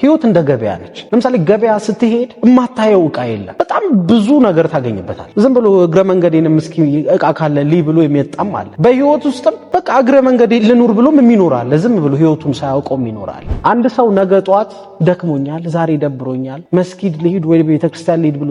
ህይወት እንደ ገበያ ነች። ለምሳሌ ገበያ ስትሄድ የማታየው ዕቃ የለም። በጣም ብዙ ነገር ታገኝበታል። ዝም ብሎ እግረ መንገዴንም እስኪ ዕቃ ካለ ልይ ብሎ የሚያጣም አለ። በህይወት ውስጥም በቃ እግረ መንገዴ ልኑር ብሎም የሚኖራል። ዝም ብሎ ህይወቱን ሳያውቀው ይኖራል። አንድ ሰው ነገ ጧት ደክሞኛል፣ ዛሬ ደብሮኛል፣ መስጊድ ልሂድ ወይ ቤተክርስቲያን ልሂድ ብሎ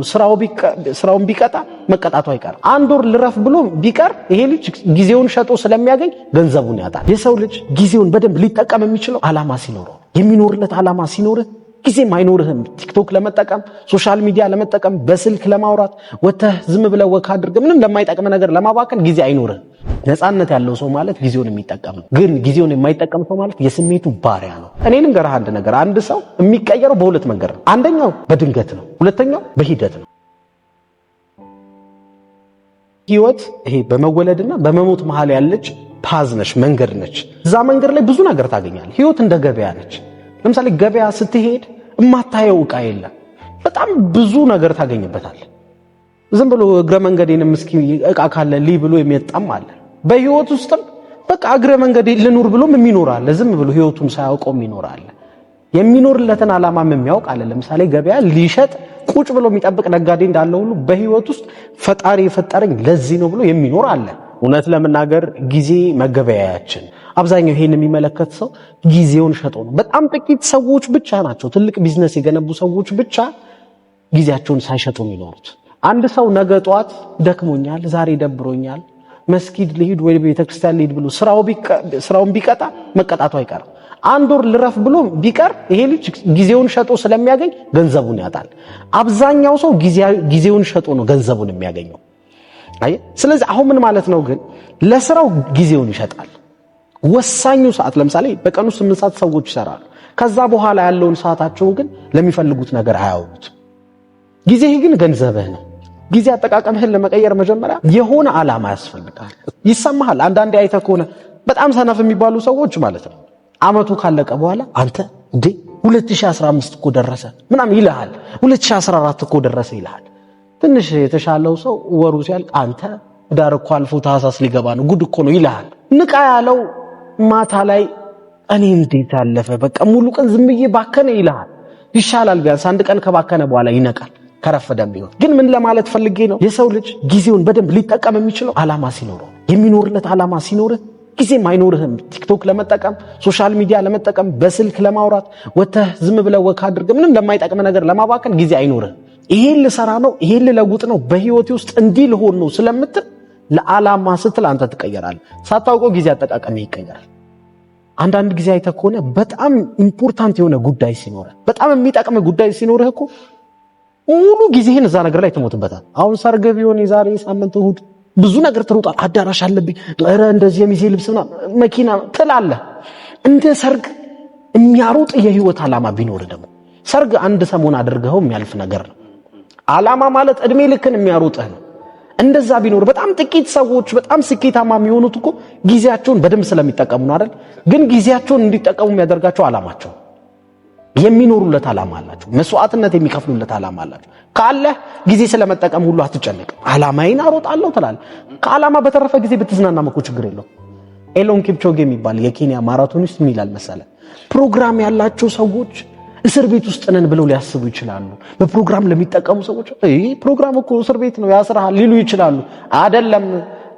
ስራውን ቢቀጣ መቀጣቱ አይቀርም። አንድ ወር ልረፍ ብሎ ቢቀር ይሄ ልጅ ጊዜውን ሸጦ ስለሚያገኝ ገንዘቡን ያጣል። የሰው ልጅ ጊዜውን በደንብ ሊጠቀም የሚችለው ዓላማ ሲኖረው፣ የሚኖርለት ዓላማ ሲኖርህ ጊዜም አይኖርህም። ቲክቶክ ለመጠቀም፣ ሶሻል ሚዲያ ለመጠቀም፣ በስልክ ለማውራት ወተህ ዝም ብለህ ወክ አድርገህ ምንም ለማይጠቅም ነገር ለማባከን ጊዜ አይኖርህም። ነፃነት ያለው ሰው ማለት ጊዜውን የሚጠቀም ነው። ግን ጊዜውን የማይጠቀም ሰው ማለት የስሜቱ ባሪያ ነው። እኔ ልንገርህ አንድ ነገር፣ አንድ ሰው የሚቀየረው በሁለት መንገድ ነው። አንደኛው በድንገት ነው፣ ሁለተኛው በሂደት ነው። ህይወት ይሄ በመወለድና በመሞት መሃል ያለች ፓዝ ነች፣ መንገድ ነች። እዛ መንገድ ላይ ብዙ ነገር ታገኛለህ። ህይወት እንደ ገበያ ነች። ለምሳሌ ገበያ ስትሄድ የማታየው ዕቃ የለም። በጣም ብዙ ነገር ታገኝበታል። ዝም ብሎ እግረ መንገዴንም እስኪ ዕቃ ካለ ልይ ብሎ የሚያጣም አለ። በህይወት ውስጥም በቃ እግረ መንገዴ ልኑር ብሎም የሚኖራል። ዝም ብሎ ህይወቱን ሳያውቀው ይኖራል። የሚኖርለትን ዓላማም የሚያውቅ አለ። ለምሳሌ ገበያ ሊሸጥ ቁጭ ብሎ የሚጠብቅ ነጋዴ እንዳለ ሁሉ በህይወት ውስጥ ፈጣሪ የፈጠረኝ ለዚህ ነው ብሎ የሚኖር አለ። እውነት ለመናገር ጊዜ መገበያያችን። አብዛኛው ይሄን የሚመለከት ሰው ጊዜውን ሸጦ ነው። በጣም ጥቂት ሰዎች ብቻ ናቸው፣ ትልቅ ቢዝነስ የገነቡ ሰዎች ብቻ ጊዜያቸውን ሳይሸጡ የሚኖሩት። አንድ ሰው ነገ ጧት ደክሞኛል፣ ዛሬ ደብሮኛል፣ መስጊድ ልሂድ ወይ ቤተክርስቲያን ልሂድ ብሎ ስራውን ቢቀጣ መቀጣቱ አይቀርም። አንድ ወር ልረፍ ብሎ ቢቀር ይሄ ልጅ ጊዜውን ሸጦ ስለሚያገኝ ገንዘቡን ያጣል። አብዛኛው ሰው ጊዜውን ሸጦ ነው ገንዘቡን የሚያገኘው። ስለዚህ አሁን ምን ማለት ነው? ግን ለስራው ጊዜውን ይሸጣል። ወሳኙ ሰዓት ለምሳሌ በቀኑ 8 ሰዓት ሰዎች ይሰራሉ። ከዛ በኋላ ያለውን ሰዓታቸውን ግን ለሚፈልጉት ነገር አያውሉት። ጊዜህ ግን ገንዘብህ ነው። ጊዜ አጠቃቀምህን ለመቀየር መጀመሪያ የሆነ ዓላማ ያስፈልጋል። ይሰማሃል። አንዳንዴ አይተህ ከሆነ በጣም ሰነፍ የሚባሉ ሰዎች ማለት ነው አመቱ ካለቀ በኋላ አንተ እንዴ 2015 እኮ ደረሰ ምናምን ይልሃል፣ 2014 እኮ ደረሰ ይልሃል። ትንሽ የተሻለው ሰው ወሩ ሲያልቅ አንተ ዳር እኮ አልፎ ታህሳስ ሊገባ ነው ጉድ እኮ ነው ይልሃል። ንቃ ያለው ማታ ላይ እኔ እንዴት አለፈ በቃ ሙሉ ቀን ዝም ብዬ ባከነ ይልሃል። ይሻላል ቢያንስ አንድ ቀን ከባከነ በኋላ ይነቃል፣ ከረፈደም ቢሆን። ግን ምን ለማለት ፈልጌ ነው? የሰው ልጅ ጊዜውን በደንብ ሊጠቀም የሚችለው ዓላማ ሲኖረው፣ የሚኖርለት ዓላማ ሲኖርህ ጊዜም አይኖርህም። ቲክቶክ ለመጠቀም፣ ሶሻል ሚዲያ ለመጠቀም፣ በስልክ ለማውራት ወተህ ዝም ብለህ ወክ አድርገህ ምንም ለማይጠቅም ነገር ለማባከን ጊዜ አይኖርህም። ይሄን ልሰራ ነው፣ ይሄን ልለውጥ ነው፣ በህይወቴ ውስጥ እንዲህ ልሆን ነው ስለምትል ለዓላማ ስትል አንተ ትቀየራለህ። ሳታውቀው ጊዜ አጠቃቀም ይቀየራል። አንዳንድ ጊዜ አይተህ ከሆነ በጣም ኢምፖርታንት የሆነ ጉዳይ ሲኖርህ፣ በጣም የሚጠቅም ጉዳይ ሲኖርህ እኮ ሙሉ ጊዜህን እዛ ነገር ላይ ትሞትበታል። አሁን ሰርግ ቢሆን የዛሬ ሳምንት እሑድ ብዙ ነገር ትሮጣል። አዳራሽ አለብኝ፣ ኧረ እንደዚህ የሚዜ ልብስና መኪና ትላለህ። እንደ ሰርግ የሚያሮጥ የህይወት ዓላማ ቢኖር ደግሞ ሰርግ አንድ ሰሞን አድርገው የሚያልፍ ነገር ነው። ዓላማ ማለት እድሜ ልክን የሚያሮጥህ ነው። እንደዛ ቢኖር በጣም ጥቂት ሰዎች በጣም ስኬታማ የሚሆኑት እኮ ጊዜያቸውን በደንብ ስለሚጠቀሙ ነው አይደል? ግን ጊዜያቸውን እንዲጠቀሙ የሚያደርጋቸው ዓላማቸው፣ የሚኖሩለት ዓላማ አላቸው፣ መስዋዕትነት የሚከፍሉለት ዓላማ አላቸው። ካለህ ጊዜ ስለመጠቀም ሁሉ አትጨነቅም። ዓላማዬን አሮጣለሁ ትላለህ። ከዓላማ በተረፈ ጊዜ ብትዝናናም እኮ ችግር የለውም። ኤሎን ኪፕቾጌ የሚባል የኬንያ ማራቶኒስት ምን ይላል መሰለ? ፕሮግራም ያላቸው ሰዎች እስር ቤት ውስጥ ነን ብለው ሊያስቡ ይችላሉ። በፕሮግራም ለሚጠቀሙ ሰዎች ፕሮግራም እኮ እስር ቤት ነው ያስራሃል ሊሉ ይችላሉ። አይደለም፣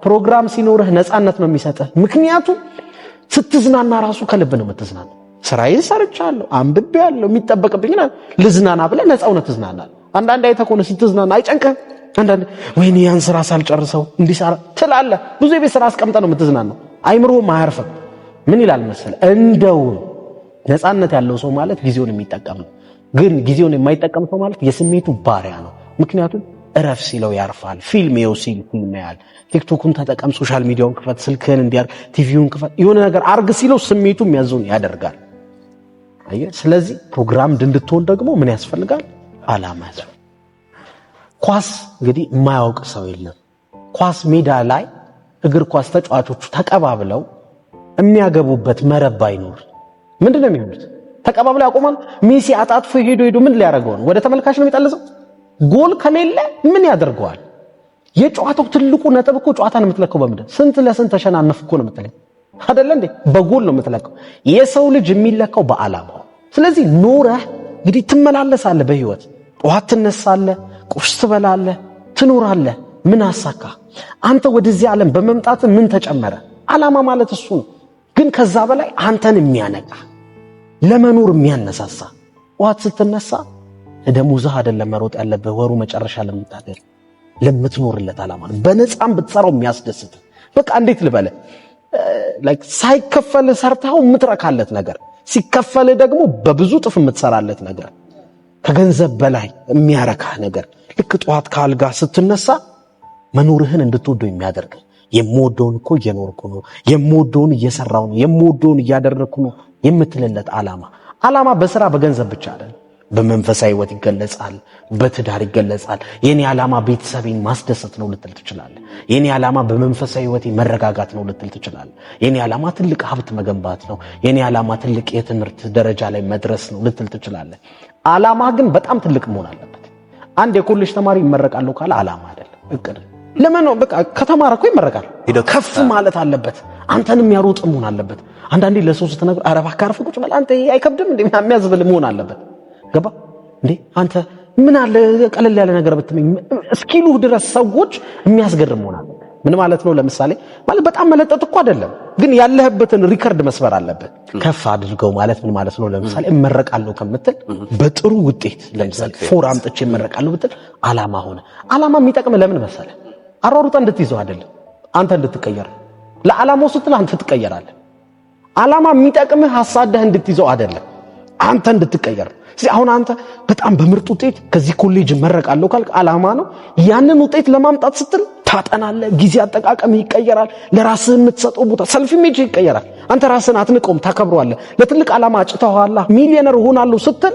ፕሮግራም ሲኖርህ ነፃነት ነው የሚሰጥህ። ምክንያቱም ስትዝናና ራሱ ከልብ ነው የምትዝናናው። ስራዬን ሰርቻለሁ፣ አንብቤያለሁ፣ የሚጠበቅብኝ ልዝናና ብለህ ነፃውነት ትዝናናለህ። አንዳንድ አይተህ ከሆነ ስትዝናና አይጨንቅህም። አንዳንድ ወይኔ ያን ስራ ሳልጨርሰው እንዲሰራ ትላለህ። ብዙ የቤት ስራ አስቀምጠህ ነው የምትዝናናው። አይምሮህም አያርፍም። ምን ይላል መሰለህ? እንደው ነፃነት ያለው ሰው ማለት ጊዜውን የሚጠቀም ነው። ግን ጊዜውን የማይጠቀም ሰው ማለት የስሜቱ ባሪያ ነው። ምክንያቱም እረፍ ሲለው ያርፋል። ፊልም ይኸው ሲል ፊልም ያያል። ቲክቶኩን ተጠቀም፣ ሶሻል ሚዲያውን ክፈት፣ ስልክህን እንዲያርግ፣ ቲቪውን ክፈት፣ የሆነ ነገር አርግ ሲለው ስሜቱ የሚያዘውን ያደርጋል። አየህ። ስለዚህ ፕሮግራም እንድትሆን ደግሞ ምን ያስፈልጋል? ዓላማ ያስፈልጋል። ኳስ እንግዲህ የማያውቅ ሰው የለም። ኳስ ሜዳ ላይ እግር ኳስ ተጫዋቾቹ ተቀባብለው የሚያገቡበት መረብ ባይኖር ምንድነው የሚሆኑት? ተቀባብለው ያቆማል። ሜሲ አጣጥፎ ሄዶ ምን ሊያደርገው ነው? ወደ ተመልካች ነው የሚጠልዘው። ጎል ከሌለ ምን ያደርገዋል? የጨዋታው ትልቁ ነጥብ እኮ ጨዋታን የምትለካው በምንድን? ስንት ለስንት ተሸናነፍ እኮ ነው የምትለካው አይደለ እንዴ? በጎል ነው የምትለካው። የሰው ልጅ የሚለካው በዓላማው። ስለዚህ ኖረህ እንግዲህ ትመላለሳለህ በህይወት ጠዋት ትነሳለህ፣ ቁርስ ትበላለህ፣ ትኖራለህ። ምን አሳካ? አንተ ወደዚህ ዓለም በመምጣት ምን ተጨመረ? ዓላማ ማለት እሱ ነው። ግን ከዛ በላይ አንተን የሚያነቃ ለመኖር የሚያነሳሳ ጠዋት ስትነሳ ደሞዝህ አይደለም መሮጥ ያለብህ ወሩ መጨረሻ ለምታገር ለምትኖርለት ዓላማ ነው። በነፃም ብትሰራው የሚያስደስት በቃ እንዴት ልበለ ላይክ ሳይከፈል ሰርታው የምትረካለት ነገር ሲከፈል ደግሞ በብዙ ጥፍ የምትሰራለት ነገር ከገንዘብ በላይ የሚያረካ ነገር ልክ ጠዋት ካልጋ ስትነሳ መኖርህን እንድትወደው የሚያደርግ የምወደውን እኮ እየኖርኩ ነው፣ የምወደውን እየሰራው ነው፣ የምወደውን እያደረኩ ነው የምትልለት ዓላማ በስራ በገንዘብ ብቻ አይደለም። በመንፈሳዊ ህይወት ይገለጻል፣ በትዳር ይገለጻል። የኔ ዓላማ ቤተሰቤን ማስደሰት ነው ልትል ትችላለህ። የኔ ዓላማ በመንፈሳዊ ህይወት መረጋጋት ነው ልትል ትችላለህ። የኔ ዓላማ ትልቅ ሀብት መገንባት ነው፣ የኔ ዓላማ ትልቅ የትምህርት ደረጃ ላይ መድረስ ነው ልትል ትችላለህ። ዓላማ ግን በጣም ትልቅ መሆን አለበት። አንድ የኮሌጅ ተማሪ ይመረቃለሁ ካለ ዓላማ አይደለም እቅድ። ለምን ነው በቃ ከተማረ እኮ ይመረቃል። ከፍ ማለት አለበት፣ አንተንም ያሮጥ መሆን አለበት። አንዳንዴ ለሰው ስትነግር ኧረ እባክህ አርፈህ ቁጭ በል አንተ አይከብድም እንዴ የሚያዝብል መሆን አለበት። ገባ እንዴ አንተ ምን አለ ቀለል ያለ ነገር ብትመኝ እስኪሉህ ድረስ ሰዎች የሚያስገርም መሆን አለበት። ምን ማለት ነው? ለምሳሌ ማለት በጣም መለጠጥ እኮ አይደለም፣ ግን ያለህበትን ሪከርድ መስበር አለበት። ከፍ አድርገው ማለት ምን ማለት ነው? ለምሳሌ እመረቃለሁ ከምትል በጥሩ ውጤት ለምሳሌ ፎር አምጥቼ እመረቃለሁ ብትል ዓላማ ሆነ። ዓላማ የሚጠቅም ለምን መሰለ? አሯሩጣ እንድትይዘው አይደለም፣ አንተ እንድትቀየር። ለዓላማው ስትል አንተ ትቀየራለህ። ዓላማ የሚጠቅምህ ሐሳብህ እንድትይዘው አይደለም፣ አንተ እንድትቀየር። ስለዚህ አሁን አንተ በጣም በምርጥ ውጤት ከዚህ ኮሌጅ እመረቃለሁ ካልክ ዓላማ ነው። ያንን ውጤት ለማምጣት ስትል ታጠናለህ፣ ጊዜ አጠቃቀም ይቀየራል፣ ለራስህ የምትሰጠው ቦታ ሰልፍ ኢሜጅ ይቀየራል። አንተ ራስህን አትንቀውም፣ ታከብረዋለህ። ለትልቅ ዓላማ ጭተዋላ ሚሊዮነር እሆናለሁ ስትል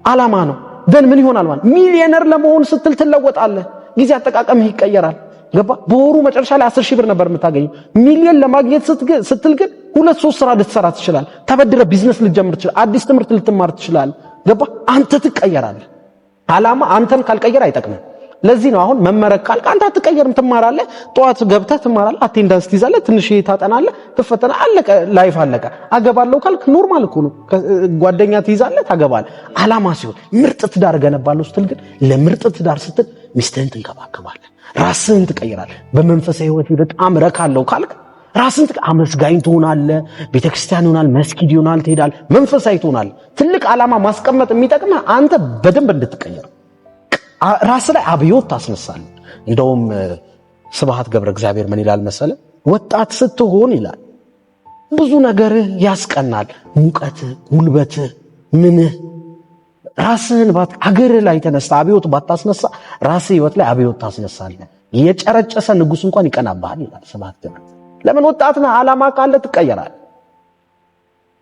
ዓላማ ነው። ደን ምን ይሆናል ማለት ሚሊዮነር ለመሆን ስትል ትለወጣለህ፣ ጊዜ አጠቃቀምህ ይቀየራል። ገባ? በወሩ መጨረሻ ላይ 10 ሺህ ብር ነበር የምታገኘው። ሚሊዮን ለማግኘት ስትል ግን 2-3 ስራ ልትሰራ ትችላለህ። ተበድረ ቢዝነስ ልትጀምር ትችላለህ። አዲስ ትምህርት ልትማር ትችላለህ። ገባ? አንተ ትቀየራለህ። ዓላማ አንተን ካልቀየር አይጠቅምም። ለዚህ ነው አሁን መመረቅ ካልክ አንተ አትቀየርም፣ ትማራለህ። ጠዋት ገብተህ ትማራለህ፣ አቴንዳንስ ትይዛለህ፣ ትንሽ ታጠናለህ፣ ትፈተና፣ አለቀ፣ ላይፍ አለቀ። አገባለሁ ካልክ ኖርማል እኮ ነው። ጓደኛ ትይዛለህ፣ ታገባለህ። ዓላማ ሲሆን ምርጥ ትዳር ገነባለሁ ስትል ግን ለምርጥ ትዳር ስትል ሚስትህን ትንከባከባለህ፣ ራስህን ትቀይራለህ። በመንፈሳዊ ህይወት በጣም ረካለሁ ካልክ ራስህን አመስጋኝ ትሆናለህ። ቤተክርስቲያን ይሆናል፣ መስጊድ ይሆናል፣ ትሄዳለህ፣ መንፈሳዊ ትሆናለህ። ትልቅ ዓላማ ማስቀመጥ የሚጠቅምህ አንተ በደንብ እንድትቀየር ራስ ላይ አብዮት ታስነሳለህ። እንደውም ስብሐት ገብረ እግዚአብሔር ምን ይላል መሰለ? ወጣት ስትሆን ይላል ብዙ ነገርህ ያስቀናል። ሙቀትህ፣ ጉልበትህ፣ ምንህ ራስህን አገርህ ላይ ተነሳ አብዮት ባታስነሳ ራስህ ህይወት ላይ አብዮት ታስነሳለህ። የጨረጨሰ ንጉስ እንኳን ይቀናብሃል ይላል ስብሐት ገብረ። ለምን? ወጣት ነህ፣ ዓላማ ካለ ትቀየራለህ።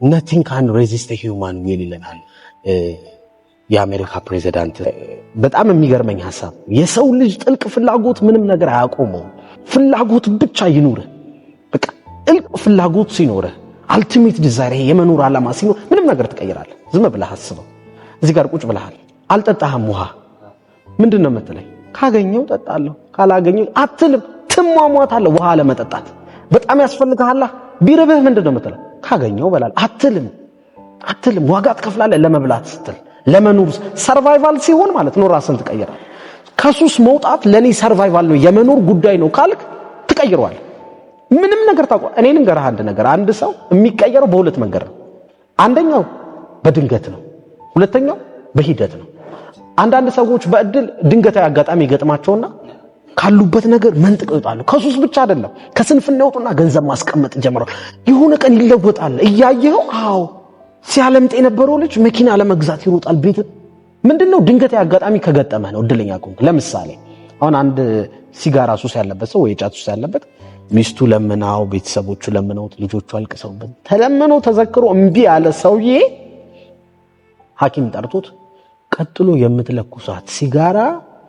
nothing can resist a human will ይለናል የአሜሪካ ፕሬዚዳንት። በጣም የሚገርመኝ ሐሳብ የሰው ልጅ ጥልቅ ፍላጎት ምንም ነገር አያቆመው። ፍላጎት ብቻ ይኑርህ። በቃ ጥልቅ ፍላጎት ሲኖርህ አልቲሜት ዲዛይር የመኖር ዓላማ ሲኖር ምንም ነገር ትቀይራለህ። ዝም ብለህ አስበው። እዚህ ጋር ቁጭ ብለሃል፣ አልጠጣህም ውሃ። ምንድነው የምትለኝ? ካገኘው ጠጣለሁ፣ ካላገኘው አትልም። ትሟሟታለህ ውሃ ለመጠጣት በጣም ያስፈልግሃል። ቢርብህ ምንድነው የምትለው? ካገኘው በላል አትልም። ዋጋ ትከፍላለህ ለመብላት ስትል ለመኖር ሰርቫይቫል ሲሆን ማለት ነው ራስን ትቀይራለህ። ከሱስ መውጣት ለኔ ሰርቫይቫል ነው የመኖር ጉዳይ ነው ካልክ ትቀይረዋለህ። ምንም ነገር ታውቀው። እኔ ልንገርህ አንድ ነገር፣ አንድ ሰው የሚቀየረው በሁለት መንገድ ነው። አንደኛው በድንገት ነው፣ ሁለተኛው በሂደት ነው። አንዳንድ ሰዎች በእድል ድንገታዊ አጋጣሚ ይገጥማቸውና ካሉበት ነገር መንጥቀው ይወጣሉ። ከሱስ ብቻ አይደለም፣ ከስንፍና ይወጡና ገንዘብ ማስቀመጥ ጀምረው የሆነ ቀን ይለወጣል። እያየኸው አዎ ሲያለምጥ የነበረው ልጅ መኪና ለመግዛት ይሮጣል። ቤት ምንድነው? ድንገታዊ አጋጣሚ ከገጠመህ ነው እድለኛ ከሆንክ። ለምሳሌ አሁን አንድ ሲጋራ ሱስ ያለበት ሰው ወይ ጫት ሱስ ያለበት ሚስቱ ለምናው፣ ቤተሰቦቹ ለምነውት፣ ልጆቹ አልቅሰውበት ተለምኖ ተዘክሮ እምቢ ያለ ሰውዬ ሐኪም ጠርቶት ቀጥሎ የምትለኩሳት ሲጋራ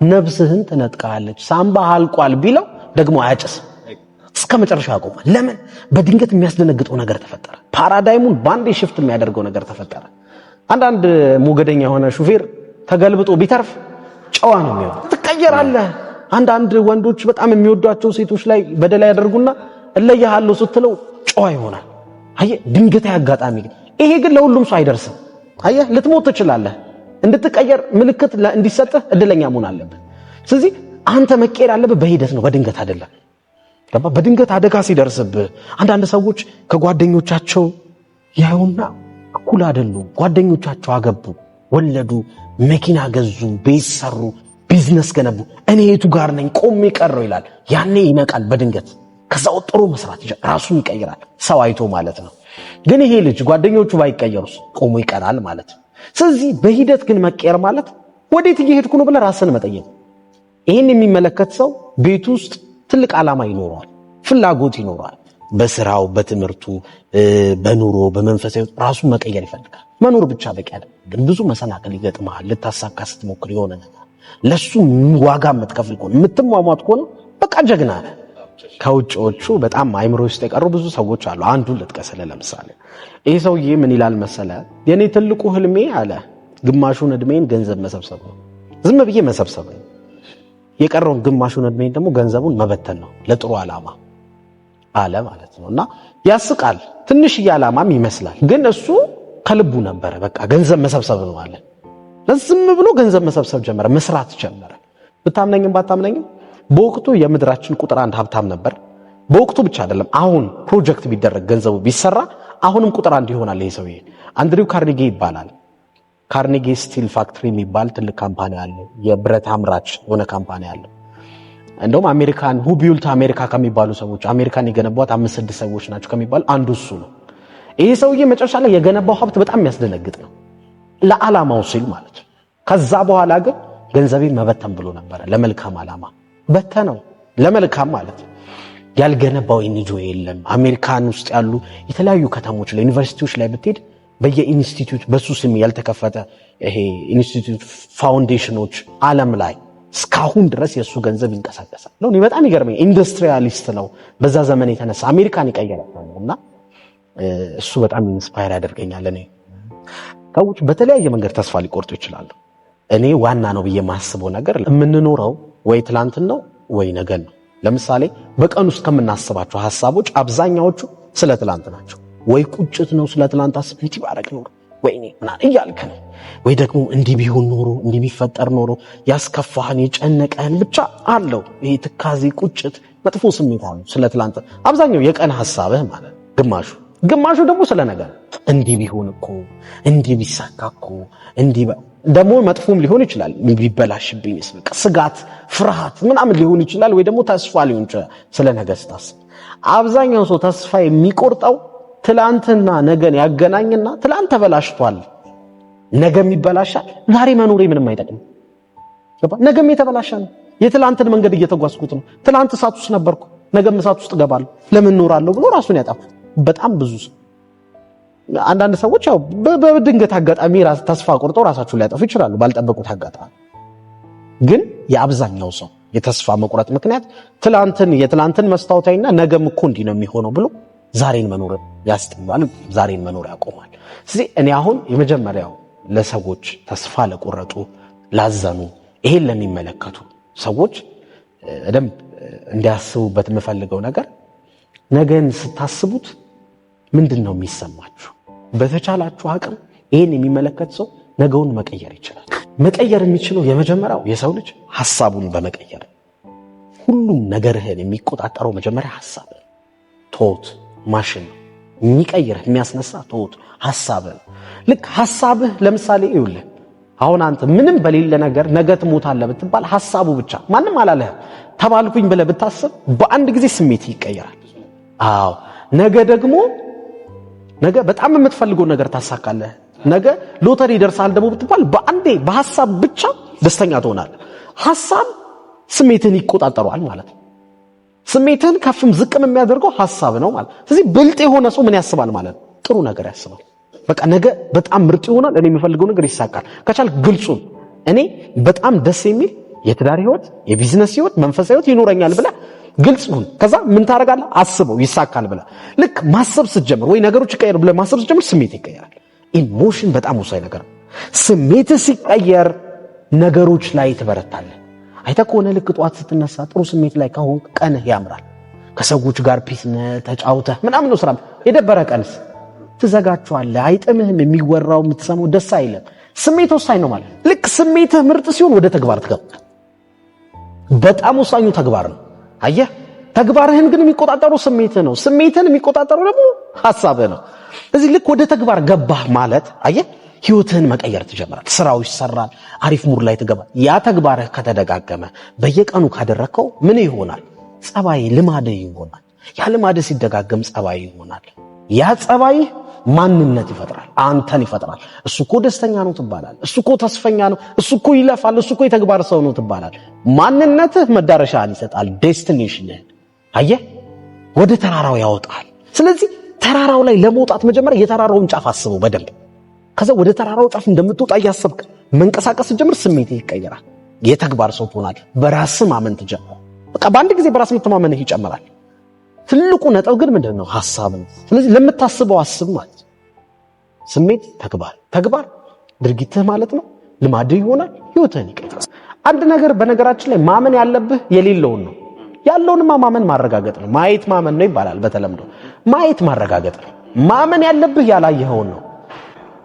ነፍስህን ትነጥቃለች፣ ሳምባ አልቋል ቢለው ደግሞ አያጨስም። እስከ መጨረሻ ያቆማል። ለምን? በድንገት የሚያስደነግጠው ነገር ተፈጠረ። ፓራዳይሙን ባንዴ ሽፍት የሚያደርገው ነገር ተፈጠረ። አንዳንድ ሞገደኛ የሆነ ሹፌር ተገልብጦ ቢተርፍ ጨዋ ነው የሚሆነው። ትቀየራለህ። አንዳንድ ወንዶች በጣም የሚወዷቸው ሴቶች ላይ በደል ያደርጉና እለያለሁ ስትለው ጨዋ ይሆናል። አየህ፣ ድንገታዊ አጋጣሚ ግን ይሄ ግን ለሁሉም ሰው አይደርስም። አየህ፣ ልትሞት ትችላለህ። እንድትቀየር ምልክት እንዲሰጥህ እድለኛ መሆን አለብህ። ስለዚህ አንተ መቀየር ያለብህ በሂደት ነው፣ በድንገት አይደለም። በድንገት አደጋ ሲደርስብህ አንዳንድ ሰዎች ከጓደኞቻቸው ያዩና እኩል አይደሉም። ጓደኞቻቸው አገቡ፣ ወለዱ፣ መኪና ገዙ፣ ቤት ሰሩ፣ ቢዝነስ ገነቡ። እኔ የቱ ጋር ነኝ? ቆሜ ቀረው ይላል። ያኔ ይነቃል በድንገት። ከዛ ወጥሮ መስራት ይጀምራል፣ ራሱን ይቀይራል፣ ሰው አይቶ ማለት ነው። ግን ይሄ ልጅ ጓደኞቹ ባይቀየሩስ ቆሞ ይቀራል ማለት ነው። ስለዚህ በሂደት ግን መቀየር ማለት ወዴት እየሄድኩ ነው ብለህ ራስን መጠየቅ። ይህን የሚመለከት ሰው ቤት ውስጥ ትልቅ ዓላማ ይኖረዋል፣ ፍላጎት ይኖረዋል። በስራው፣ በትምህርቱ፣ በኑሮ፣ በመንፈሳዊ ራሱን መቀየር ይፈልጋል። መኖር ብቻ በቂ አይደለም፣ ግን ብዙ መሰናክል ይገጥመሃል። ልታሳካ ስትሞክር የሆነ ነገር ለሱ ዋጋ የምትከፍል ከሆነ የምትሟሟት ከሆነ በቃ ጀግና ነህ። ከውጭዎቹ በጣም አይምሮ ውስጥ የቀሩ ብዙ ሰዎች አሉ። አንዱን ልጥቀስልህ። ለምሳሌ ይህ ሰውዬ ምን ይላል መሰለ? የኔ ትልቁ ህልሜ አለ ግማሹን እድሜን ገንዘብ መሰብሰብ ነው፣ ዝም ብዬ መሰብሰብ ነው። የቀረውን ግማሹን እድሜን ደግሞ ገንዘቡን መበተን ነው ለጥሩ ዓላማ አለ ማለት ነው። እና ያስቃል፣ ትንሽዬ ዓላማም ይመስላል፣ ግን እሱ ከልቡ ነበረ። በቃ ገንዘብ መሰብሰብ ነው አለ። ዝም ብሎ ገንዘብ መሰብሰብ ጀመረ፣ መስራት ጀመረ። ብታምነኝም ባታምነኝም በወቅቱ የምድራችን ቁጥር 1 ሀብታም ነበር። በወቅቱ ብቻ አይደለም፣ አሁን ፕሮጀክት ቢደረግ ገንዘቡ ቢሰራ አሁንም ቁጥር 1 ይሆናል። ይሄ ሰውዬ አንድሪው ካርኔጌ ይባላል። ካርኔጌ ስቲል ፋክትሪ የሚባል ትልቅ ካምፓኒ አለ፣ የብረት አምራች የሆነ ካምፓኒ አለ። እንደውም አሜሪካን ሁ ቢልት አሜሪካ ከሚባሉ ሰዎች አሜሪካን የገነቧት 5-6 ሰዎች ናቸው ከሚባል አንዱ እሱ ነው። ይሄ ሰውዬ መጨረሻ ላይ የገነባው ሀብት በጣም የሚያስደነግጥ ነው፣ ለዓላማው ሲል ማለት ነው። ከዛ በኋላ ግን ገንዘቤን መበተን ብሎ ነበረ። ለመልካም ዓላማ በተነው፣ ለመልካም ማለት ነው። ያልገነባው ኤንጂኦ የለም። አሜሪካን ውስጥ ያሉ የተለያዩ ከተሞች ላይ ዩኒቨርሲቲዎች ላይ ብትሄድ በየኢንስቲትዩት በሱ ስም ያልተከፈተ ይሄ ኢንስቲትዩት ፋውንዴሽኖች ዓለም ላይ እስካሁን ድረስ የሱ ገንዘብ ይንቀሳቀሳል ነው። በጣም ይገርመኝ። ኢንዱስትሪያሊስት ነው። በዛ ዘመን የተነሳ አሜሪካን የቀየረ ነውና እሱ በጣም ኢንስፓየር ያደርገኛል። እኔ ሰዎች በተለያየ መንገድ ተስፋ ሊቆርጡ ይችላሉ። እኔ ዋና ነው ብዬ የማስበው ነገር የምንኖረው ወይ ትላንትን ነው ወይ ነገን ነው። ለምሳሌ በቀን ውስጥ ከምናስባቸው ሐሳቦች አብዛኛዎቹ ስለ ትላንት ናቸው። ወይ ቁጭት ነው፣ ስለ ትላንት አስብ፣ እንዲህ ባረክ ኖሮ ወይኔ ምናምን እያልክ ነው። ወይ ደግሞ እንዲህ ቢሆን ኖሮ፣ እንዲህ ቢፈጠር ኖሮ፣ ያስከፋህን የጨነቀህን ብቻ አለው። ይሄ ትካዜ፣ ቁጭት፣ መጥፎ ስሜት አለው ስለ ትላንት። አብዛኛው የቀን ሐሳብህ ማለት ግማሹ ደግሞ ስለ ነገር እንዲህ ቢሆን እኮ፣ እንዲህ ቢሳካ እኮ፣ እንዲህ ደግሞ መጥፎም ሊሆን ይችላል። ቢበላሽብኝ ስጋት፣ ፍርሃት ምናምን ሊሆን ይችላል። ወይ ደግሞ ተስፋ ሊሆን ይችላል ስለ ነገ ስታስብ። አብዛኛው ሰው ተስፋ የሚቆርጠው ትላንትና ነገን ያገናኝና ትላንት ተበላሽቷል፣ ነገም ይበላሻል፣ ዛሬ መኖሬ ምንም አይጠቅም። ነገም የተበላሸ ነው። የትላንትን መንገድ እየተጓዝኩት ነው። ትላንት እሳት ውስጥ ነበርኩ፣ ነገም እሳት ውስጥ እገባለሁ፣ ለምን እኖራለሁ ብሎ ራሱን ያጠፋል። በጣም ብዙ ሰው። አንዳንድ ሰዎች ያው በድንገት አጋጣሚ ተስፋ ቆርጠው ራሳቸውን ሊያጠፉ ይችላሉ፣ ባልጠበቁት አጋጣሚ። ግን የአብዛኛው ሰው የተስፋ መቁረጥ ምክንያት የትላንትን መስታወታይና ነገም እኮ እንዲህ ነው የሚሆነው ብሎ ዛሬን መኖር ያስጥላል፣ ዛሬን መኖር ያቆማል። ስለዚህ እኔ አሁን የመጀመሪያው ለሰዎች ተስፋ ለቆረጡ፣ ላዘኑ፣ ይሄን ለሚመለከቱ ሰዎች በደንብ እንዲያስቡበት የምፈልገው ነገር ነገን ስታስቡት ምንድን ነው የሚሰማችሁ? በተቻላችሁ አቅም ይሄን የሚመለከት ሰው ነገውን መቀየር ይችላል። መቀየር የሚችለው የመጀመሪያው የሰው ልጅ ሐሳቡን በመቀየር። ሁሉም ነገርህን የሚቆጣጠረው መጀመሪያ ሐሳብ ነው። ቶት ማሽን ነው የሚቀይርህ፣ የሚያስነሳ ቶት ሐሳብ ነው። ልክ ሐሳብህ ለምሳሌ ይኸውልህ፣ አሁን አንተ ምንም በሌለ ነገር ነገ ትሞታለህ ብትባል ሐሳቡ ብቻ ማንም አላለህም ተባልኩኝ ብለህ ብታስብ በአንድ ጊዜ ስሜት ይቀየራል። አዎ ነገ በጣም የምትፈልገው ነገር ታሳካለህ። ነገ ሎተሪ ይደርሳል ደግሞ ብትባል በአንዴ በሐሳብ ብቻ ደስተኛ ትሆናለህ። ሐሳብ ስሜትን ይቆጣጠረዋል ማለት ነው። ስሜትን ከፍም ዝቅም የሚያደርገው ሐሳብ ነው ማለት። ስለዚህ ብልጥ የሆነ ሰው ምን ያስባል ማለት ነው? ጥሩ ነገር ያስባል። በቃ ነገ በጣም ምርጥ ይሆናል፣ እኔ የምፈልገው ነገር ይሳካል። ከቻልክ ግልጹን እኔ በጣም ደስ የሚል የትዳር ህይወት፣ የቢዝነስ ህይወት፣ መንፈሳዊ ህይወት ይኖረኛል ብለህ ግልጽ ሁን። ከዛ ምን ታደርጋለህ? አስበው፣ ይሳካል ብለህ ልክ ማሰብ ስትጀምር ወይ ነገሮች ይቀየሩ ብለህ ማሰብ ስትጀምር ስሜት ይቀየራል። ኢሞሽን በጣም ወሳኝ ነገር ነው። ስሜት ሲቀየር ነገሮች ላይ ትበረታለህ። አይተህ ከሆነ ልክ ጠዋት ስትነሳ ጥሩ ስሜት ላይ ከሆንክ ቀንህ ያምራል። ከሰዎች ጋር ፒስ ነህ፣ ተጫውተህ ምናምን ነው ስራ። የደበረ ቀንስ ትዘጋቸዋለህ፣ አይጥምህም፣ የሚወራው የምትሰማው ደስ አይልም። ስሜት ወሳኝ ነው ማለት ልክ ስሜትህ ምርጥ ሲሆን ወደ ተግባር ትገባለህ። በጣም ወሳኙ ተግባር ነው። አየህ ተግባርህን ግን የሚቆጣጠረው ስሜትህ ነው። ስሜትህን የሚቆጣጠረው ደግሞ ሐሳብህ ነው። ስለዚህ ልክ ወደ ተግባር ገባህ ማለት አየህ ህይወትህን መቀየር ትጀምራለህ። ስራው ይሰራል፣ አሪፍ ሙድ ላይ ትገባለህ። ያ ተግባርህ ከተደጋገመ በየቀኑ ካደረከው ምን ይሆናል? ጸባይ ልማድ ይሆናል። ያ ልማድ ሲደጋገም ጸባይ ይሆናል። ያ ጸባይ ማንነት ይፈጥራል፣ አንተን ይፈጥራል። እሱ እኮ ደስተኛ ነው ትባላለህ። እሱ እኮ ተስፈኛ ነው፣ እሱ እኮ ይለፋል፣ እሱ እኮ የተግባር ሰው ነው ትባላለህ። ማንነትህ መዳረሻህን ይሰጣል፣ ዴስቲኔሽንህን አየህ ወደ ተራራው ያወጣል። ስለዚህ ተራራው ላይ ለመውጣት መጀመሪያ የተራራውን ጫፍ አስበው በደንብ። ከዛ ወደ ተራራው ጫፍ እንደምትወጣ እያሰብክ መንቀሳቀስ ጀምር፣ ስሜትህ ይቀየራል። የተግባር ሰው ትሆናለህ። በራስህ ማመን ትጀምራለህ። በቃ በአንድ ጊዜ በራስ መተማመንህ ይጨምራል። ትልቁ ነጥብ ግን ምንድነው? ሐሳብ ነው። ስለዚህ ለምታስበው አስብ ማለት ስሜት ተግባር ድርጊትህ ማለት ነው። ልማድህ ይሆናል፣ ህይወትህን ይቀጥላል። አንድ ነገር በነገራችን ላይ ማመን ያለብህ የሌለውን ነው። ያለውንማ ማመን ማረጋገጥ ነው። ማየት ማመን ነው ይባላል በተለምዶ። ማየት ማረጋገጥ ነው። ማመን ያለብህ ያላየኸውን ነው።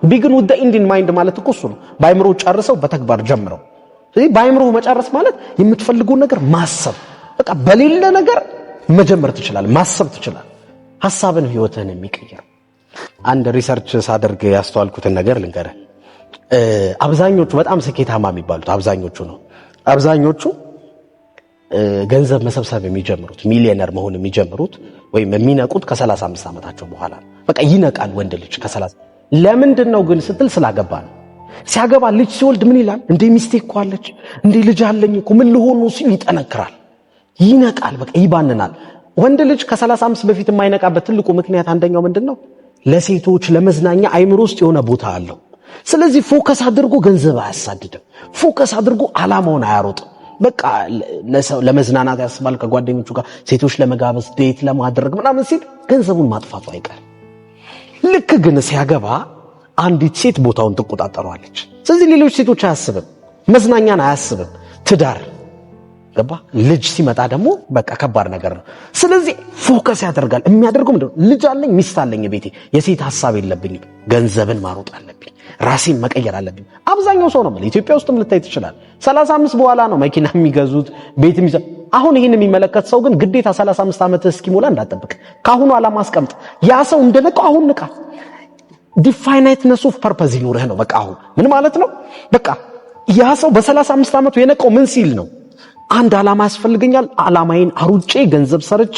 ቢግን with the end in mind ማለት እኮ እሱ ነው። በአይምሮ ጨርሰው በተግባር ጀምረው። ስለዚህ በአይምሮ መጨረስ ማለት የምትፈልገውን ነገር ማሰብ። በቃ በሌለ ነገር መጀመር ትችላለህ፣ ማሰብ ትችላለህ። ሐሳብን ህይወትህን የሚቀየር አንድ ሪሰርች ሳደርግ ያስተዋልኩትን ነገር ልንገርህ። አብዛኞቹ በጣም ስኬታማ የሚባሉት አብዛኞቹ ገንዘብ መሰብሰብ የሚጀምሩት ሚሊዮነር መሆን የሚጀምሩት ወይም የሚነቁት ከ35 ዓመታቸው በኋላ ነው። በቃ ይነቃል ወንድ ልጅ ከ30። ለምንድን ነው ግን ስትል ስላገባ ነው። ሲያገባ ልጅ ሲወልድ ምን ይላል? እንዴ ሚስቴ እኮ አለች፣ እንዴ ልጅ አለኝ እኮ ምን ልሆን ነው ሲል ይጠነክራል፣ ይነቃል፣ በቃ ይባንናል። ወንድ ልጅ ከ35 በፊት የማይነቃበት ትልቁ ምክንያት አንደኛው ምንድነው? ለሴቶች ለመዝናኛ አይምሮ ውስጥ የሆነ ቦታ አለው። ስለዚህ ፎከስ አድርጎ ገንዘብ አያሳድድም። ፎከስ አድርጎ ዓላማውን አያሮጥም። በቃ ለመዝናናት ያስባል፣ ከጓደኞቹ ጋር ሴቶች ለመጋበዝ ዴት ለማድረግ ምናምን ሲል ገንዘቡን ማጥፋቱ አይቀርም። ልክ ግን ሲያገባ አንዲት ሴት ቦታውን ትቆጣጠረዋለች። ስለዚህ ሌሎች ሴቶች አያስብም፣ መዝናኛን አያስብም፣ ትዳር ገባ። ልጅ ሲመጣ ደግሞ በቃ ከባድ ነገር ነው። ስለዚህ ፎከስ ያደርጋል። የሚያደርገው ምንድነው? ልጅ አለኝ፣ ሚስት አለኝ፣ ቤቴ የሴት ሐሳብ የለብኝም፣ ገንዘብን ማሮጥ አለብኝ፣ ራሴን መቀየር አለብኝ። አብዛኛው ሰው ነው ማለት ኢትዮጵያ ውስጥም ልታይ ትችላል። 35 በኋላ ነው መኪና የሚገዙት፣ ቤት የሚሰ አሁን ይሄን የሚመለከት ሰው ግን ግዴታ 35 ዓመት እስኪሞላ እንዳጠብቅ ካሁኑ ዓላማ አስቀምጥ። ያ ሰው እንደነቀው አሁን ንቃ። ዲፋይናይትነስ ኦፍ ፐርፐዝ ይኖርህ ነው። በቃ አሁን ምን ማለት ነው? በቃ ያ ሰው በ35 ዓመቱ የነቀው ምን ሲል ነው? አንድ ዓላማ ያስፈልገኛል፣ ዓላማዬን አሩጬ ገንዘብ ሰርቼ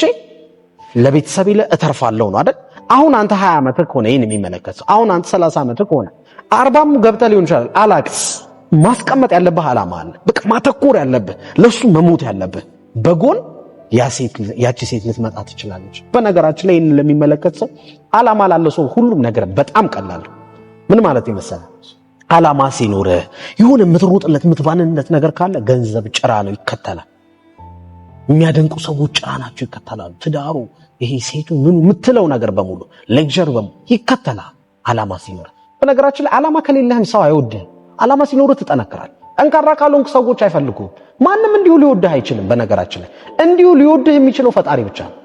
ለቤተሰቤ እተርፋለሁ ነው አይደል? አሁን አንተ 20 ዓመት ከሆነ ይሄን የሚመለከተው አሁን አንተ 30 ዓመት ከሆነ 40ም ገብተህ ሊሆን ይችላል። አላቅስ ማስቀመጥ ያለብህ ዓላማ አለ። በቃ ማተኮር ያለብህ ለሱ መሞት ያለብህ በጎን ያቺ ሴት ልትመጣ ትችላለች። በነገራችን ላይ ይሄን ለሚመለከት ሰው ዓላማ ላለው ሰው ሁሉም ነገር በጣም ቀላል ነው። ምን ማለት ይመስላል? ዓላማ ሲኖርህ ይሁን የምትሮጥለት የምትባንነት ነገር ካለ ገንዘብ ጭራ ነው ይከተላል። የሚያደንቁ ሰዎች ጭራ ናቸው ይከተላሉ። ትዳሩ፣ ይሄ ሴቱ ምኑ የምትለው ነገር በሙሉ ሌክቸር በሙሉ ይከተላል ዓላማ ሲኖርህ። በነገራችን ላይ ዓላማ ከሌለህም ሰው አይወድህም። ዓላማ ሲኖርህ ትጠነክራለህ። ጠንካራ ካልሆንክ ሰዎች አይፈልጉህም። ማንም እንዲሁ ሊወድህ አይችልም። በነገራችን ላይ እንዲሁ ሊወድህ የሚችለው ፈጣሪ ብቻ ነው።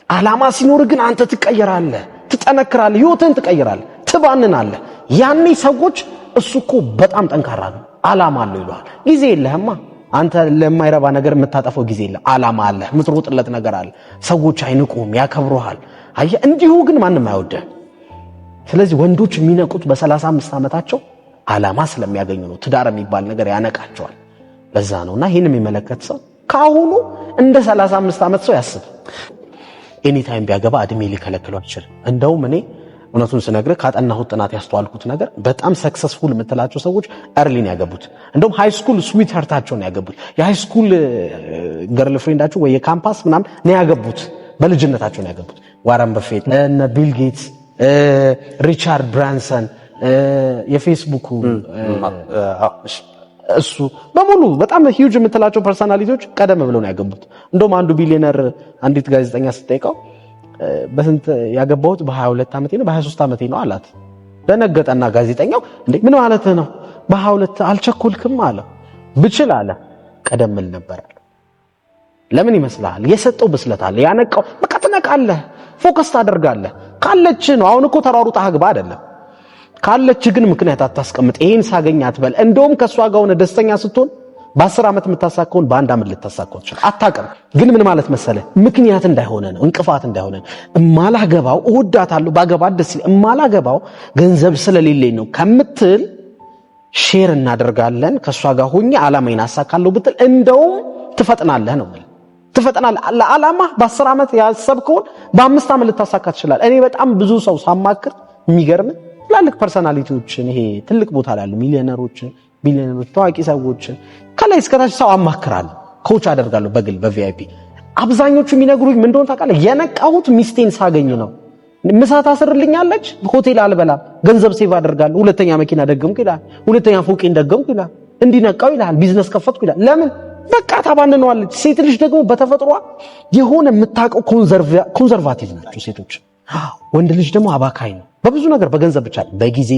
ዓላማ ሲኖርህ ግን አንተ ትቀየራለህ፣ ትጠነክራለህ፣ ህይወትህን ትቀይራለህ፣ ትባንናለህ። ያኔ ሰዎች እሱ እኮ በጣም ጠንካራ ነው ዓላማ አለው ይሏል። ጊዜ የለህማ አንተ ለማይረባ ነገር የምታጠፈው ጊዜ የለ። ዓላማ አለ፣ የምትሮጥለት ነገር አለ። ሰዎች አይንቁም፣ ያከብሩሃል። አየህ እንዲሁ ግን ማንም አይወድህም። ስለዚህ ወንዶች የሚነቁት በ35 ዓመታቸው ዓላማ ስለሚያገኙ ነው። ትዳር የሚባል ነገር ያነቃቸዋል። ለዛ ነውና ይሄን የሚመለከት ሰው ካሁኑ እንደ 35 ዓመት ሰው ያስብ። ኤኒ ታይም ቢያገባ እድሜ ሊከለክለው አይችልም። እንደውም እኔ እውነቱን ስነግርህ ካጠናሁት ጥናት ያስተዋልኩት ነገር በጣም ሰክሰስፉል የምትላቸው ሰዎች እርሊን ያገቡት። እንደውም ሃይ ስኩል ስዊት ሀርታቸውን ያገቡት፣ የሃይ ስኩል ገርል ፍሬንዳቸው ወይ የካምፓስ ምናምን ነው ያገቡት፣ በልጅነታቸው ነው ያገቡት። ዋረን በፌት፣ እነ ቢል ጌትስ፣ ሪቻርድ ብራንሰን የፌስቡኩ እሱ በሙሉ በጣም ሂውጅ የምትላቸው ፐርሰናሊቲዎች ቀደም ብለው ነው ያገቡት። እንደውም አንዱ ቢሊየነር አንዲት ጋዜጠኛ ስትጠይቀው በስንት ያገባሁት በ22 ዓመቴ ነው በ23 ዓመቴ ነው አላት። ደነገጠና ጋዜጠኛው እንዴ ምን ማለት ነው በ22 አልቸኮልክም አለ። ብችል አለ ቀደም ል ነበር አለ። ለምን ይመስልሃል? የሰጠው ብስለት አለ፣ ያነቀው። በቃ ትነቃለህ፣ ፎከስ ታደርጋለህ። ካለች ነው አሁን እኮ ተራሩጣ አግባ አይደለም። ካለች ግን ምክንያት አታስቀምጥ። ይሄን ሳገኝ አትበል። እንደውም ከሷ ጋር ሆነ ደስተኛ ስትሆን በ10 ዓመት የምታሳካውን በ1 ዓመት ልታሳካው ትችላለህ። አታውቅም። ግን ምን ማለት መሰለ ምክንያት እንዳይሆነ ነው፣ እንቅፋት እንዳይሆነ። እማላገባው እወዳታለሁ ባገባት ደስ ይላል፣ እማላገባው ገንዘብ ስለሌለኝ ነው ከምትል ሼር እናደርጋለን ከሷ ጋር ሆኜ ዓላማዬን አሳካለሁ ብትል እንደውም ትፈጥናለህ ነው ማለት። ትፈጥናለህ። ለዓላማ በ10 ዓመት ያሰብከውን በ5 ዓመት ልታሳካ ትችላለህ። እኔ በጣም ብዙ ሰው ሳማክር የሚገርም ትላልቅ ፐርሰናሊቲዎችን ይሄ ትልቅ ቦታ ላይ ያሉ ሚሊዮነሮችን፣ ቢሊዮነሮች፣ ታዋቂ ሰዎችን ከላይ እስከታች ሰው አማክራለሁ፣ ኮች አደርጋለሁ በግል በቪአይፒ። አብዛኞቹ የሚነግሩኝ ምን እንደሆነ ታውቃለህ? የነቃሁት ሚስቴን ሳገኝ ነው። ምሳ ታስርልኛለች፣ ሆቴል አልበላም፣ ገንዘብ ሴቭ አደርጋለሁ፣ ሁለተኛ መኪና ደገምኩ ይላል፣ ሁለተኛ ፎቄን ደገምኩ ይላል፣ እንዲነቃው ይላል፣ ቢዝነስ ከፈትኩ ይላል። ለምን? በቃ ታባንነዋለች። ሴት ልጅ ደግሞ በተፈጥሯ የሆነ የምታውቀው ኮንዘርቫቲቭ ናቸው ሴቶች። ወንድ ልጅ ደግሞ አባካይ ነው በብዙ ነገር፣ በገንዘብ ብቻ በጊዜ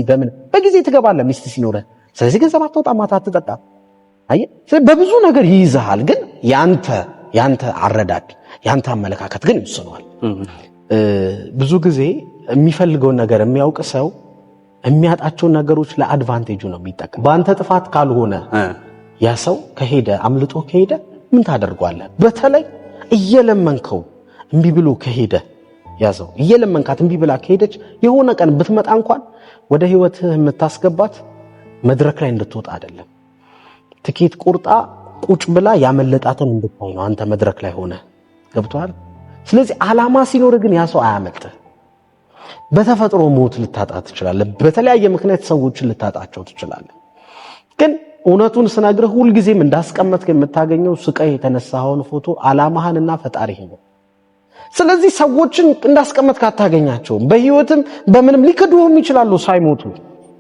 በጊዜ ትገባለህ ሚስት ሲኖርህ። ስለዚህ ገንዘብ አትወጣም፣ ማታ አትጠጣም። አየህ፣ በብዙ ነገር ይይዝሃል። ግን ያንተ አረዳድ ያንተ አመለካከት ግን ይወስነዋል። ብዙ ጊዜ የሚፈልገውን ነገር የሚያውቅ ሰው የሚያጣቸውን ነገሮች ለአድቫንቴጁ ነው የሚጠቀም። በአንተ ጥፋት ካልሆነ ያ ሰው ከሄደ አምልጦ ከሄደ ምን ታደርጓለህ? በተለይ እየለመንከው እምቢ ብሎ ከሄደ ያ ሰው እየለመንካት እምቢ ብላ ከሄደች የሆነ ቀን ብትመጣ እንኳን ወደ ህይወትህ የምታስገባት መድረክ ላይ እንድትወጣ አይደለም። ትኬት ቁርጣ ቁጭ ብላ ያመለጣትን እንድታይ ነው አንተ መድረክ ላይ ሆነ። ገብቶሃል? ስለዚህ ዓላማ ሲኖር ግን ያ ሰው አያመልጥህ። በተፈጥሮ ሞት ልታጣ ትችላለህ። በተለያየ ምክንያት ሰዎችን ልታጣቸው ትችላለህ። ግን እውነቱን ስነግርህ ሁልጊዜም እንዳስቀመጥክ የምታገኘው ስቃይ የተነሳኸውን ፎቶ ዓላማህንና ፈጣሪህ ነው። ስለዚህ ሰዎችን እንዳስቀመጥክ አታገኛቸውም። በህይወትም በምንም ሊክዱህም ይችላሉ፣ ሳይሞቱ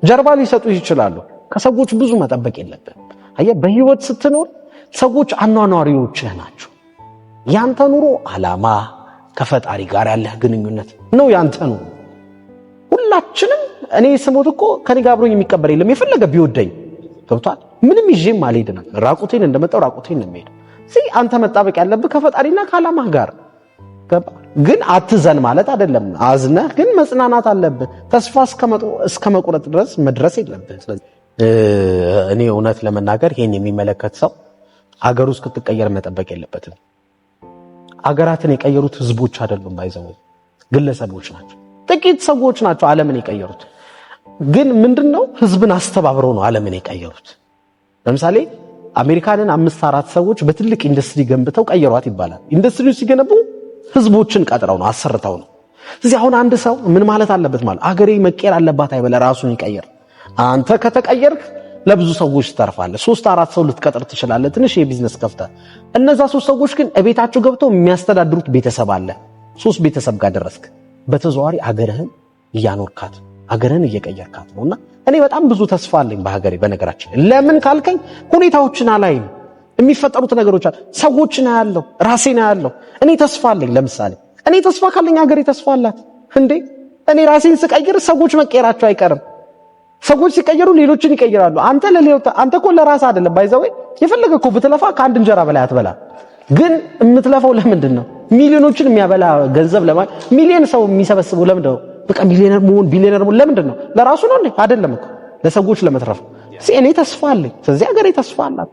ጀርባ ሊሰጡ ይችላሉ። ከሰዎች ብዙ መጠበቅ የለብህም። አየህ፣ በህይወት ስትኖር ሰዎች አኗኗሪዎችህ ናቸው። ያንተ ኑሮ ዓላማ ከፈጣሪ ጋር ያለህ ግንኙነት ነው ያንተ ኑሮ። ሁላችንም እኔ ስሞት እኮ ከኔ ጋር አብሮኝ የሚቀበር የለም። የፈለገ ቢወደኝ ገብቷል። ምንም ይዤም አልሄድም። ራቁቴን እንደመጣው ራቁቴን ነው የምሄደው። አንተ መጣበቅ ያለብህ ከፈጣሪና ከዓላማህ ጋር ገባ። ግን አትዘን ማለት አይደለም። አዝነህ ግን መጽናናት አለብህ። ተስፋ እስከ መቁረጥ ድረስ መድረስ የለብህ። ስለዚህ እኔ እውነት ለመናገር ይሄን የሚመለከት ሰው አገሩ እስክትቀየር መጠበቅ የለበትም። አገራትን የቀየሩት ህዝቦች አይደሉም፣ ባይዘው ግለሰቦች ናቸው። ጥቂት ሰዎች ናቸው ዓለምን የቀየሩት። ግን ምንድነው ህዝብን አስተባብረው ነው ዓለምን የቀየሩት። ለምሳሌ አሜሪካንን 5-4 ሰዎች በትልቅ ኢንዱስትሪ ገንብተው ቀየሯት ይባላል። ኢንዱስትሪው ሲገነቡ ህዝቦችን ቀጥረው ነው፣ አሰርተው ነው። ስለዚህ አሁን አንድ ሰው ምን ማለት አለበት ማለት አገሬ መቀየር አለባት አይበለ፣ ራሱን ይቀየር። አንተ ከተቀየርክ ለብዙ ሰዎች ትተርፋለህ። 3-4 ሰው ልትቀጥር ትችላለህ፣ ትንሽ የቢዝነስ ከፍተህ። እነዛ 3 ሰዎች ግን እቤታቸው ገብተው የሚያስተዳድሩት ቤተሰብ አለ። 3 ቤተሰብ ጋር ደረስክ፣ በተዘዋዋሪ አገርህን እያኖርካት አገርህን እየቀየርካት ነውና እኔ በጣም ብዙ ተስፋ አለኝ በሀገሬ። በነገራችን ለምን ካልከኝ ሁኔታዎችን አላይም፣ የሚፈጠሩት ነገሮች አሉ፣ ሰዎችን አያለሁ፣ ራሴን አያለሁ። እኔ ተስፋ አለኝ። ለምሳሌ እኔ ተስፋ ካለኝ ሀገሬ ተስፋ አላት እንዴ። እኔ ራሴን ስቀይር ሰዎች መቀየራቸው አይቀርም። ሰዎች ሲቀየሩ ሌሎችን ይቀይራሉ። አንተ እኮ ለራስህ አይደለም ባይዘው የፈለገ እኮ ብትለፋ ከአንድ እንጀራ በላይ አትበላ። ግን የምትለፋው ለምንድን ነው? ሚሊዮኖችን የሚያበላ ገንዘብ ለማለት ሚሊዮን ሰው የሚሰበስበው ለምንድን ነው? በቃ ሚሊዮነር መሆን ቢሊዮነር መሆን ለምንድን ነው? ለራሱ ነው እንዴ? አይደለም እኮ ለሰዎች ለመትረፍ። እኔ ተስፋ አለኝ። ስለዚህ ሀገሬ ተስፋ አላት።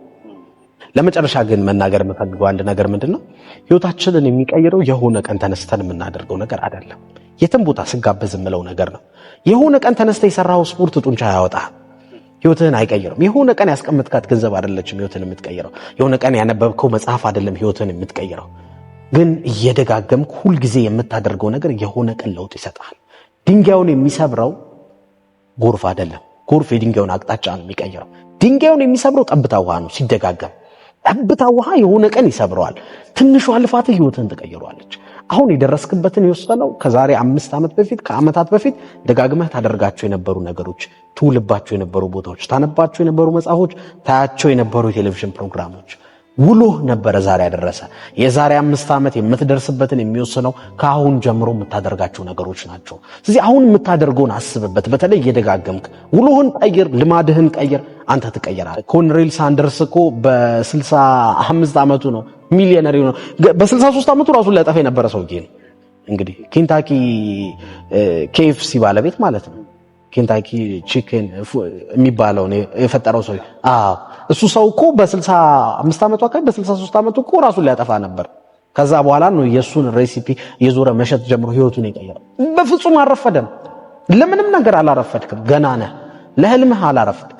ለመጨረሻ ግን መናገር የምፈልገው አንድ ነገር ምንድነው፣ ህይወታችንን የሚቀይረው የሆነ ቀን ተነስተን የምናደርገው ነገር አይደለም። የትም ቦታ ስጋበዝ የምለው ነገር ነው። የሆነ ቀን ተነስተህ የሰራው ስፖርት ጡንቻ ያወጣ ህይወትህን አይቀይርም። የሆነ ቀን ያስቀምጥካት ገንዘብ አይደለችም ህይወትህን የምትቀይረው። የሆነ ቀን ያነበብከው መጽሐፍ አይደለም ህይወትህን የምትቀይረው። ግን እየደጋገምክ ሁልጊዜ የምታደርገው ነገር የሆነ ቀን ለውጥ ይሰጣል። ድንጋዩን የሚሰብረው ጎርፍ አይደለም። ጎርፍ የድንጋዩን አቅጣጫ ነው የሚቀይረው። ድንጋዩን የሚሰብረው ጠብታ ውሃ ነው ሲደጋገም። ጠብታ ውሃ የሆነ ቀን ይሰብረዋል። ትንሿ ልፋትህ ህይወትህን ትቀይረዋለች። አሁን የደረስክበትን የወሰነው ከዛሬ 5 ዓመት በፊት ከዓመታት በፊት ደጋግመህ ታደርጋቸው የነበሩ ነገሮች፣ ትውልባቸው የነበሩ ቦታዎች፣ ታነባቸው የነበሩ መጽሐፎች፣ ታያቸው የነበሩ የቴሌቪዥን ፕሮግራሞች ውሎህ ነበረ ዛሬ ያደረሰ። የዛሬ 5 ዓመት የምትደርስበትን የሚወስነው ከአሁን ጀምሮ የምታደርጋቸው ነገሮች ናቸው። ስለዚህ አሁን የምታደርገውን አስብበት። በተለይ እየደጋገምክ ውሎህን ቀይር፣ ልማድህን ቀይር፣ አንተ ትቀየራለህ። ኮሎኔል ሳንደርስ እኮ በ65 ዓመቱ ነው ሚሊዮነር ነው። በ63 ዓመቱ ራሱን ሊያጠፋ የነበረ ሰውዬ ነው። እንግዲህ ኬንታኪ KFC ባለቤት ማለት ነው። ኬንታኪ ቺክን የሚባለው የፈጠረው ሰው እሱ ሰው እኮ በ65 ዓመቱ አካባቢ በ63 ዓመቱ እኮ ራሱን ሊያጠፋ ነበር። ከዛ በኋላ ነው የሱን ሬሲፒ የዞረ መሸጥ ጀምሮ ህይወቱን የቀየረው። በፍጹም አልረፈደም። ለምንም ነገር አላረፈድክም። ገና ነህ። ለህልምህ አላረፈድክም።